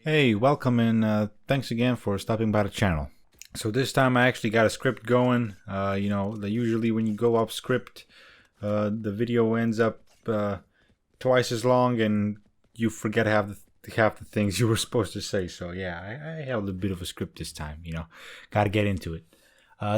Hey, welcome and thanks again for stopping by the channel. So this time I actually got a script going. Usually when you go off script, the video ends up twice as long and you forget half the things you were supposed to say. So yeah, I held a bit of a script this time. Gotta get into it.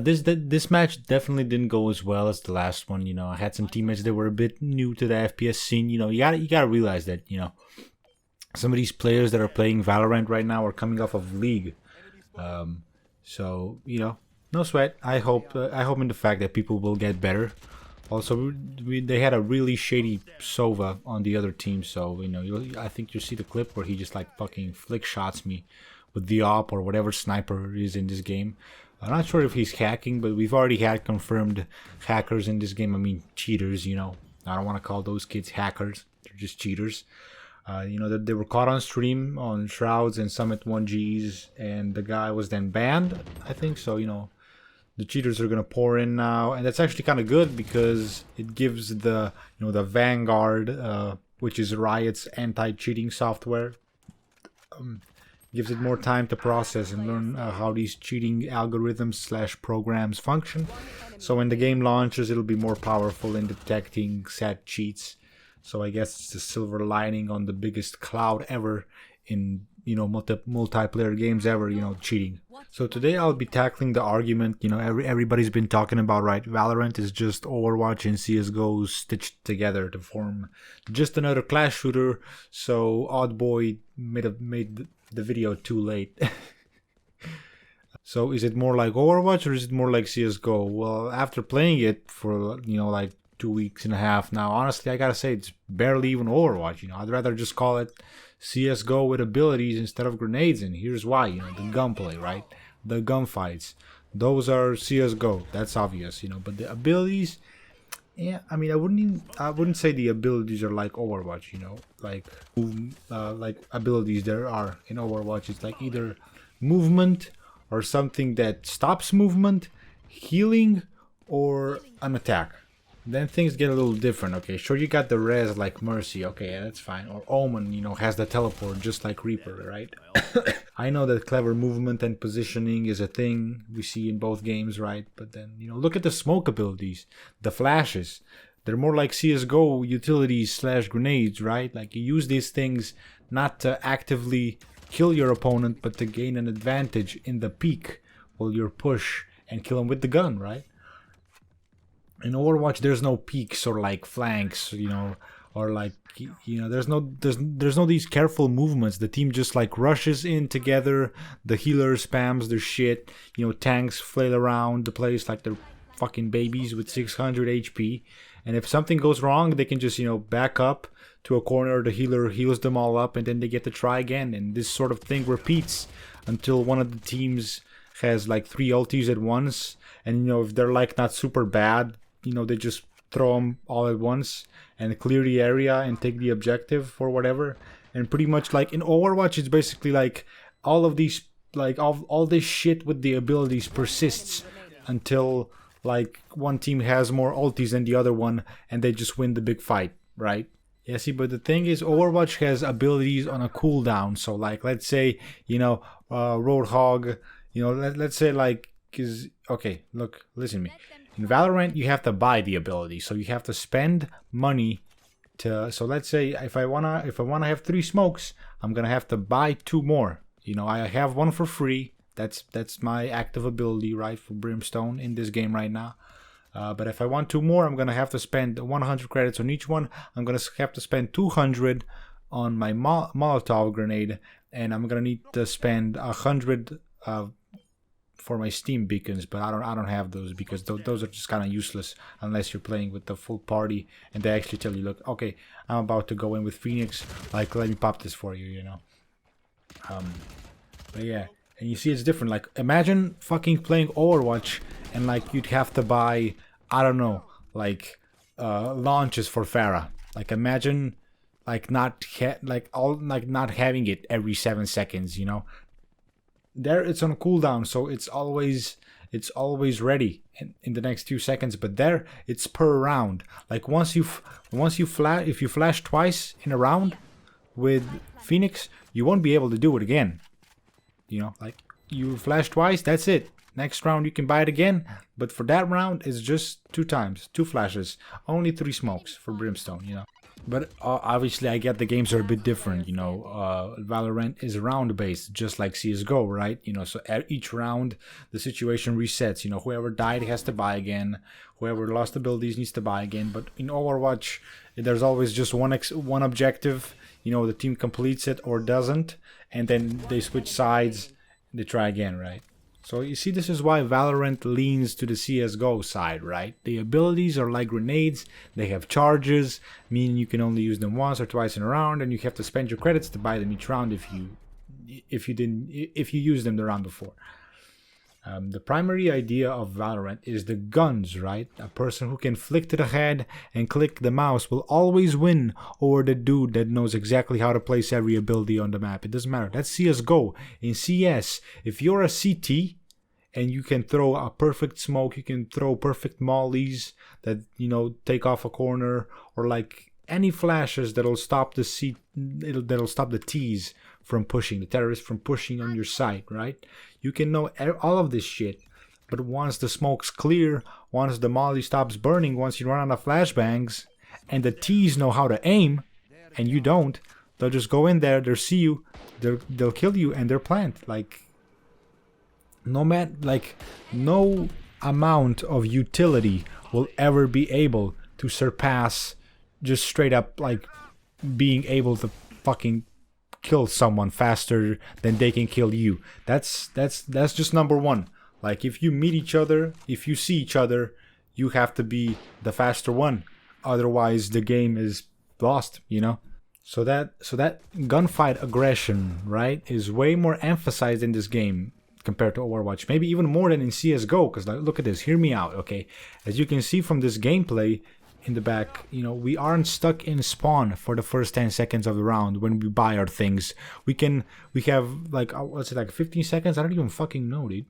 This match definitely didn't go as well as the last one. I had some teammates that were a bit new to the FPS scene. You gotta realize that. Some of these players that are playing Valorant right now are coming off of League. So no sweat. I hope in the fact that people will get better. Also, they had a really shady Sova on the other team, so I think you see the clip where he just like fucking flick shots me with the op or whatever sniper is in this game. I'm not sure if he's hacking, but we've already had confirmed hackers in this game. I mean cheaters. I don't want to call those kids hackers. They're just cheaters. That they were caught on stream on Shrouds and Summit 1Gs, and the guy was then banned, I think. So, the cheaters are gonna pour in now, and that's actually kind of good because it gives the Vanguard, which is Riot's anti-cheating software, gives it more time to process and learn how these cheating algorithms / programs function. So when the game launches, it'll be more powerful in detecting said cheats. So I guess it's the silver lining on the biggest cloud ever in multiplayer games ever, cheating. So today I'll be tackling the argument everybody's been talking about, right? Valorant is just Overwatch and CSGO stitched together to form just another class shooter. So Oddboy made the video too late. So is it more like Overwatch or is it more like CSGO? Well, after playing it for like 2.5 weeks now, honestly I gotta say it's barely even Overwatch. I'd rather just call it CSGO with abilities instead of grenades, and here's why. The gunplay, right? The gunfights, those are CSGO, that's obvious. But the abilities, yeah, I mean, I wouldn't say the abilities are like Overwatch. Like abilities there are in Overwatch. It's like either movement or something that stops movement, healing, or an attack. Then things get a little different. Okay, sure, you got the res like Mercy. Okay, yeah, that's fine. Or Omen, has the teleport just like Reaper, right? I know that clever movement and positioning is a thing we see in both games, right? But then, look at the smoke abilities, the flashes. They're more like CSGO utilities / grenades, right? Like you use these things not to actively kill your opponent, but to gain an advantage in the peak while you push and kill him with the gun, right? In Overwatch, there's no peaks or like flanks, or like there's no these careful movements. The team just like rushes in together. The healer spams their shit. Tanks flail around the place like they're fucking babies with 600 HP. And if something goes wrong, they can just back up to a corner. The healer heals them all up, and then they get to try again. And this sort of thing repeats until one of the teams has like 3 ultis at once. And if they're like not super bad, they just throw them all at once and clear the area and take the objective or whatever. And pretty much like in Overwatch, it's basically like all of these, like all this shit with the abilities persists until like one team has more ultis than the other one and they just win the big fight, right? Yeah, see, but the thing is, Overwatch has abilities on a cooldown. So like, let's say, Roadhog, let's say like, okay, look, listen to me. In Valorant, you have to buy the ability, so you have to spend money to. So let's say if I wanna have 3 smokes, I'm gonna have to buy 2 more. I have 1 for free. That's my active ability, right, for Brimstone in this game right now. But if I want 2 more, I'm gonna have to spend 100 credits on each one. I'm gonna have to spend 200 on my Molotov grenade, and I'm gonna need to spend 100. For my Steam beacons, but I don't have those because those are just kind of useless unless you're playing with the full party and they actually tell you, look, okay, I'm about to go in with Phoenix, like let me pop this for you, but yeah, and you see it's different. Like imagine fucking playing Overwatch and like you'd have to buy, I don't know, like launches for Pharah. Like imagine like not having it every 7 seconds, There it's on cooldown, so it's always ready in the next 2 seconds. But there it's per round. Like if you flash twice in a round, with Phoenix, you won't be able to do it again. You know, like, you flash twice, that's it. Next round you can buy it again, but for that round it's just 2 times, 2 flashes, only 3 smokes for Brimstone, you know. But obviously I get the games are a bit different, you know. Valorant is round based, just like CSGO, right? You know, so each round the situation resets, you know. Whoever died has to buy again, whoever lost abilities needs to buy again. But in Overwatch there's always just one objective, you know. The team completes it or doesn't, and then they switch sides, they try again, right? So you see, this is why Valorant leans to the CSGO side, right? The abilities are like grenades, they have charges, meaning you can only use them once or twice in a round, and you have to spend your credits to buy them each round if you use them the round before. The primary idea of Valorant is the guns, right? A person who can flick to the head and click the mouse will always win over the dude that knows exactly how to place every ability on the map. It doesn't matter. That's CSGO. In CS, if you're a CT and you can throw a perfect smoke, you can throw perfect mollies that, you know, take off a corner, or like any flashes that'll stop the that'll stop the T's from pushing, the terrorists from pushing on your site, right? You can know all of this shit, but once the smoke's clear, once the molly stops burning, once you run out of flashbangs, and the T's know how to aim, and you don't, they'll just go in there, they'll see you, they'll kill you, and they're plant. Like, no amount of utility will ever be able to surpass just straight up like being able to fucking kill someone faster than they can kill you. That's just number one. Like, if you meet each other, if you see each other, you have to be the faster one, otherwise the game is lost, you know. So that gunfight aggression, right, is way more emphasized in this game compared to Overwatch, maybe even more than in CSGO. Because, like, look at this, hear me out, okay? As you can see from this gameplay in the back, you know, we aren't stuck in spawn for the first 10 seconds of the round when we buy our things. We have like, what's it, like 15 seconds? I don't even fucking know, dude.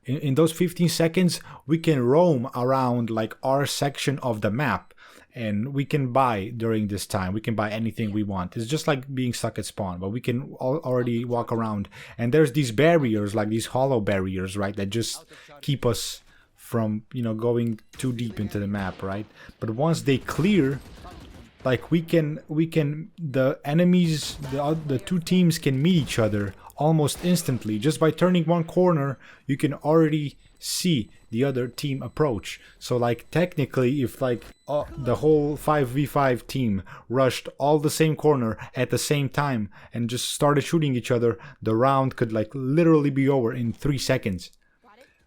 In those 15 seconds, we can roam around like our section of the map, and we can buy during this time. We can buy anything we want. It's just like being stuck at spawn, but we can already walk around. And there's these barriers, like these hollow barriers, right, that just keep us from, you know, going too deep into the map, right? But once they clear, like, we can the enemies, the two teams can meet each other almost instantly. Just by turning one corner, you can already see the other team approach. So, like, technically, if like the whole 5v5 team rushed all the same corner at the same time and just started shooting each other, the round could like literally be over in 3 seconds.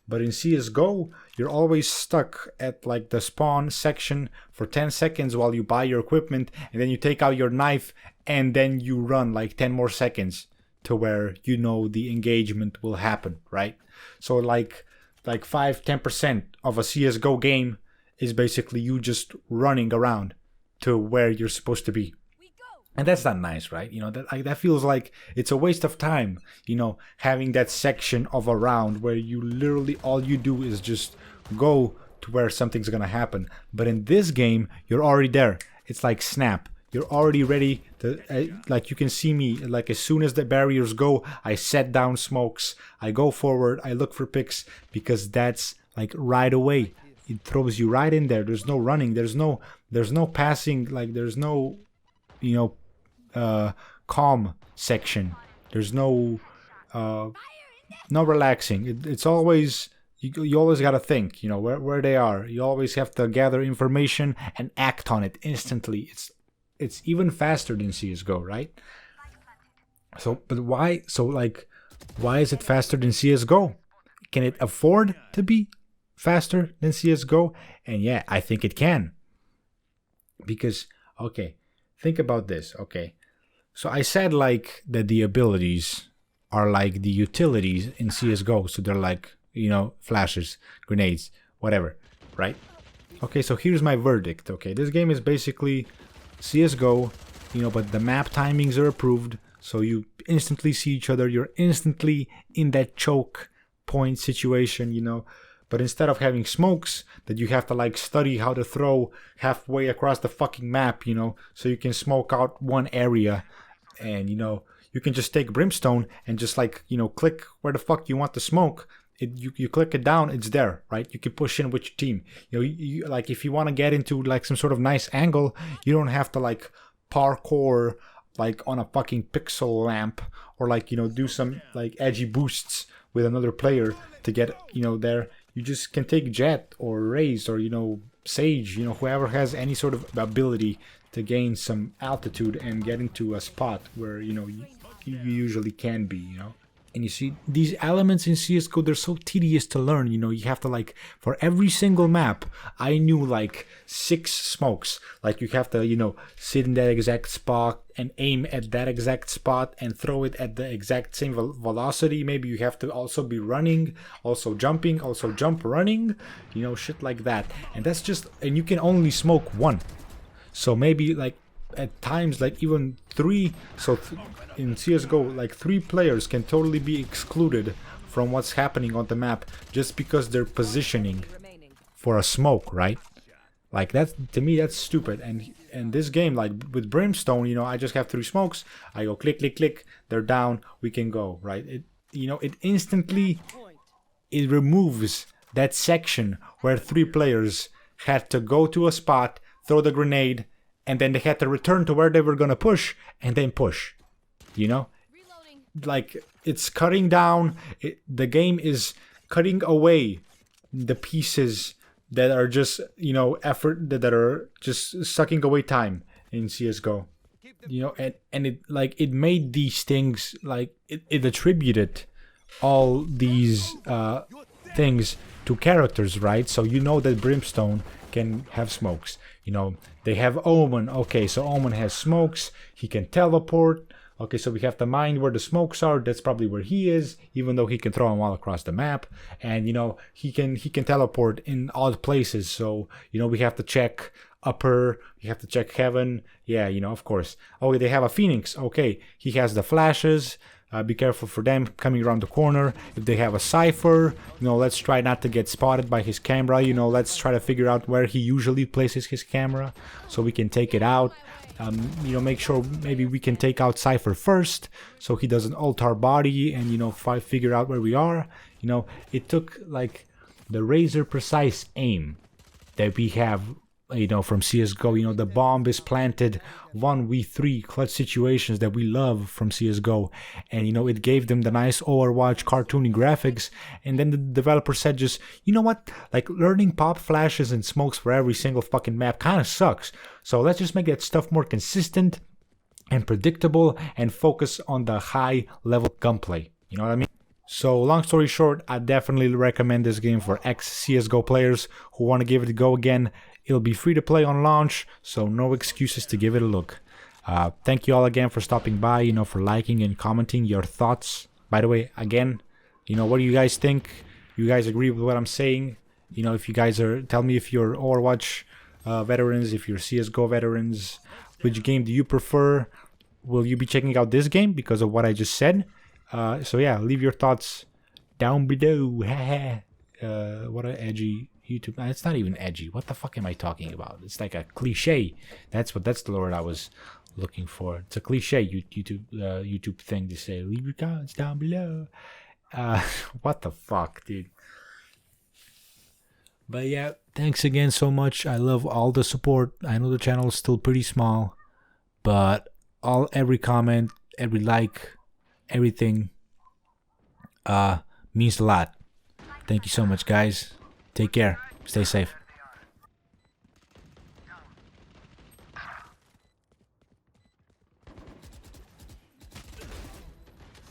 But in CSGO, you're always stuck at like the spawn section for 10 seconds while you buy your equipment, and then you take out your knife, and then you run like 10 more seconds to where you know the engagement will happen, right? So like 5-10% of a CSGO game is basically you just running around to where you're supposed to be. And that's not nice, right? You know, that feels like it's a waste of time, you know, having that section of a round where you literally, all you do is just go to where something's gonna happen. But in this game, you're already there. It's like Snap. You're already ready to, like, you can see me, like, as soon as the barriers go, I set down smokes, I go forward, I look for picks, because that's like right away. It throws you right in there. There's no running. There's no passing. Like, there's no, you know, calm section. There's no relaxing. It's always, you always gotta think, you know, where they are. You always have to gather information and act on it instantly. It's even faster than CSGO, right? So, but why? So, like, why is it faster than CSGO? Can it afford to be faster than CSGO? And yeah, I think it can. Because, okay, think about this, okay? So I said, like, that the abilities are like the utilities in CSGO. So they're like, you know, flashes, grenades, whatever, right? Okay, so here's my verdict, okay? This game is basically CSGO, you know, but the map timings are approved. So you instantly see each other. You're instantly in that choke point situation, you know. But instead of having smokes that you have to like study how to throw halfway across the fucking map, you know, so you can smoke out one area, and you know, you can just take brimstone and just like, you know, click where the fuck you want to smoke. You click it down, it's there, right? You can push in with your team. You know, you like if you want to get into like some sort of nice angle, you don't have to like parkour like on a fucking pixel lamp, or like, you know, do some like edgy boosts with another player to get, you know, there. You just can take Jet or Raze or, you know, Sage, you know, whoever has any sort of ability to gain some altitude and get into a spot where, you know, you usually can be, you know. And you see, these elements in CSGO, they're so tedious to learn. You know, you have to like, for every single map, I knew like 6 smokes. Like you have to, you know, sit in that exact spot and aim at that exact spot and throw it at the exact same velocity. Maybe you have to also be running, also jumping, also jump running, you know, shit like that. And that's just, and you can only smoke 1. So maybe like at times like even 3, so in CSGO like 3 players can totally be excluded from what's happening on the map just because they're positioning for a smoke, right? Like that's, to me, that's stupid. And this game, like with Brimstone, you know, I just have 3 smokes, I go click click click, they're down, we can go, right? It, you know, it instantly, it removes that section where 3 players had to go to a spot, throw the grenade, and then they had to return to where they were gonna push and then push, you know. Like it's cutting down, the game is cutting away the pieces that are just, you know, effort that are just sucking away time in CSGO, you know. And it like, it made these things like it attributed all these things to characters, right? So you know that Brimstone can have smokes, you know. They have Omen, okay, so Omen has smokes, he can teleport. Okay, so we have to mind where the smokes are. That's probably where he is, even though he can throw them all across the map. And you know, he can teleport in odd places. So you know, we have to check upper, we have to check heaven. Yeah, you know, of course. Oh, they have a Phoenix. Okay, he has the flashes. Be careful for them coming around the corner. If they have a Cypher, you know, let's try not to get spotted by his camera. You know, let's try to figure out where he usually places his camera so we can take it out. You know, make sure maybe we can take out Cypher first so he doesn't ult our body and, you know, figure out where we are. You know, it took like the razor precise aim that we have, you know, from CSGO. You know, the bomb is planted, 1v3 clutch situations that we love from CSGO, and you know, it gave them the nice Overwatch cartoony graphics. And then the developer said, just, you know what, like learning pop flashes and smokes for every single fucking map kind of sucks, so let's just make that stuff more consistent and predictable and focus on the high level gunplay, you know what I mean? So long story short, I definitely recommend this game for ex-CSGO players who want to give it a go again. It'll be free to play on launch, so no excuses to give it a look. Thank you all again for stopping by, you know, for liking and commenting your thoughts. By the way, again, you know, what do you guys think? You guys agree with what I'm saying? You know, if you guys are, tell me if you're Overwatch veterans, if you're CSGO veterans, which game do you prefer? Will you be checking out this game because of what I just said? So yeah, leave your thoughts down below. What an edgy YouTube. It's not even edgy. What the fuck am I talking about? It's like a cliche. That's the word I was looking for. It's a cliche YouTube thing to say. Leave your comments down below. What the fuck, dude? But yeah, thanks again so much. I love all the support. I know the channel is still pretty small, but every comment, every like, everything means a lot. Thank you so much, guys. Take care. Stay safe.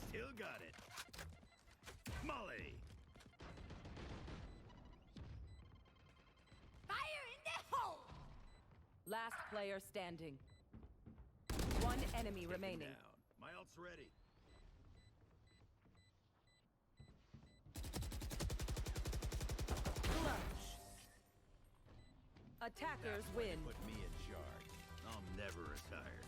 Still got it. Molly. Fire in the hole! Last player standing. One enemy remaining. Down. My ult's ready. Attackers win. Put me in charge. I'll never retire.